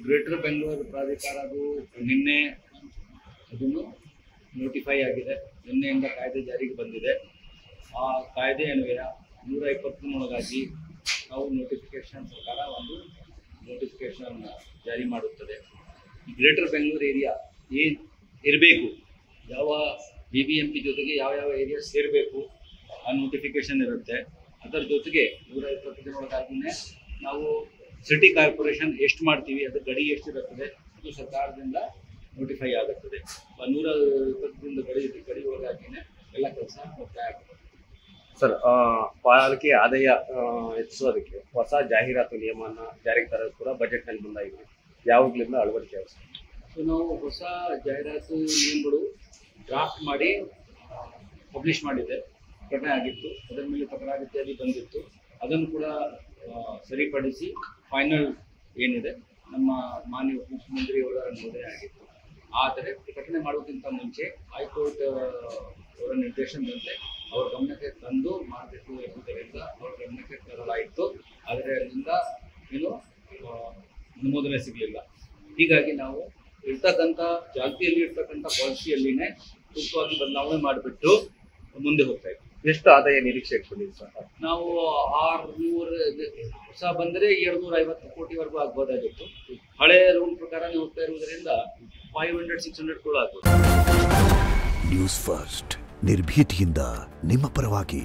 Greater Bengaluru ಪ್ರಾಧಿಕಾರವು ನಿನ್ನೆ ಅದನ್ನು notify ಆಗಿದೆ. ನಿನ್ನೆಯಿಂದ ಕಾಯ್ದೆ ಜಾರಿಗೆ ಬಂದಿದೆ. ಆ ಕಾಯ್ದೆ ಅನ್ವಯ 123 ನಾವು ನೋಟಿಫಿಕೇಶನ್ ಪ್ರಕಾರ ಒಂದು ನೋಟಿಫಿಕೇಶನ್ ಜಾರಿ ಮಾಡುತ್ತದೆ. ಈ ಗ್ರೇಟರ್ ಬೆಂಗಳೂರು ಏರಿಯಾ ಏನು ಇರಬೇಕು, ಯಾವ BBMP ಜೊತೆಗೆ ಯಾವ ಏರಿಯಾ ಸೇರಬೇಕು ಆ ನೋಟಿಫಿಕೇಶನ್ ಇರುತ್ತೆ. ಅದರ ಜೊತೆಗೆ 120 ನಾವು ಸಿಟಿ ಕಾರ್ಪೊರೇಷನ್ ಎಷ್ಟು ಮಾಡ್ತೀವಿ, ಅದು ಗಡಿ ಎಷ್ಟಿರುತ್ತದೆ ಅದು ಸರ್ಕಾರದಿಂದ ನೋಟಿಫೈ ಆಗುತ್ತದೆ. 120 ಗಡಿ ಒಳಗಾಗಿನೇ ಎಲ್ಲ ಕೆಲಸ ಮುಕ್ತಾಯ ಆಗುತ್ತೆ. ಸರ್, ಪಾಲಿಕೆ ಆದಾಯ ಹೆಚ್ಚಿಸೋದಕ್ಕೆ ಹೊಸ ಜಾಹೀರಾತು ನಿಯಮನ ಜಾರಿಗೆ ತರೋದು ಕೂಡ ಬಜೆಟ್ನಲ್ಲಿ ಮುಂದಾಗಿದೆ. ಯಾವಾಗಲಿಂದ ಅಳವಡಿಕೆ ಆಗುತ್ತೆ? ಸೊ ನಾವು ಹೊಸ ಜಾಹೀರಾತು ನಿಯಮಗಳು ಡ್ರಾಫ್ಟ್ ಮಾಡಿ ಪಬ್ಲಿಷ್ ಮಾಡಿದ್ದೆ, ಪ್ರಕಟಣೆ ಆಗಿತ್ತು. ಅದರ ಮೇಲೆ ತಕರಾರು ಇತ್ಯಾದಿ ಬಂದಿತ್ತು. ಅದನ್ನು ಕೂಡ ಸರಿಪಡಿಸಿ ಫೈನಲ್ ಏನಿದೆ ನಮ್ಮ ಮಾನ್ಯ ಮುಖ್ಯಮಂತ್ರಿಯವರ ಅನುಮೋದನೆ ಆಗಿತ್ತು. ಆದರೆ ಪ್ರಕಟಣೆ ಮಾಡೋಕ್ಕಿಂತ ಮುಂಚೆ ಹೈಕೋರ್ಟ್ ಅವರ ನಿರ್ದೇಶನದಂತೆ ಅವ್ರ ಗಮನಕ್ಕೆ ತಂದು ಮಾಡಬೇಕು ಎಂಬುದರಿಂದ ಅವ್ರ ಗಮನಕ್ಕೆ ತರಲಾಯಿತು. ಆದರೆ ಅಲ್ಲಿಂದ ಏನು ಅನುಮೋದನೆ ಸಿಗಲಿಲ್ಲ. ಹೀಗಾಗಿ ನಾವು ಇರ್ತಕ್ಕಂಥ ಚಾಲ್ತಿಯಲ್ಲಿ ಇರ್ತಕ್ಕಂಥ ಪಾಲಿಸಿಯಲ್ಲಿನೇ ಸೂಕ್ತವಾಗಿ ಬದಲಾವಣೆ ಮಾಡಿಬಿಟ್ಟು ಮುಂದೆ ಹೋಗ್ತಾ ಇದ್ದೀವಿ. ಎಷ್ಟು ಆದಾಯ ನಿರೀಕ್ಷೆ ಇಟ್ಕೊಂಡಿದ್ದೀವಿ ಸರ್? ನಾವು 600 ಹೊಸ ಬಂದರೆ 750 ಕೋಟಿವರೆಗೂ ಆಗ್ಬೋದಾಗಿತ್ತು. ಹಳೆ ರೂಲ್ ಪ್ರಕಾರ ಹೋಗ್ತಾ ಇರುವುದರಿಂದ 500-600 ಕೂಡ ಆಗ್ಬೋದು. ನ್ಯೂಸ್ ಫಸ್ಟ್ ನಿರ್ಭೀತಿಯಿಂದ ನಿಮ್ಮ ಪರವಾಗಿ.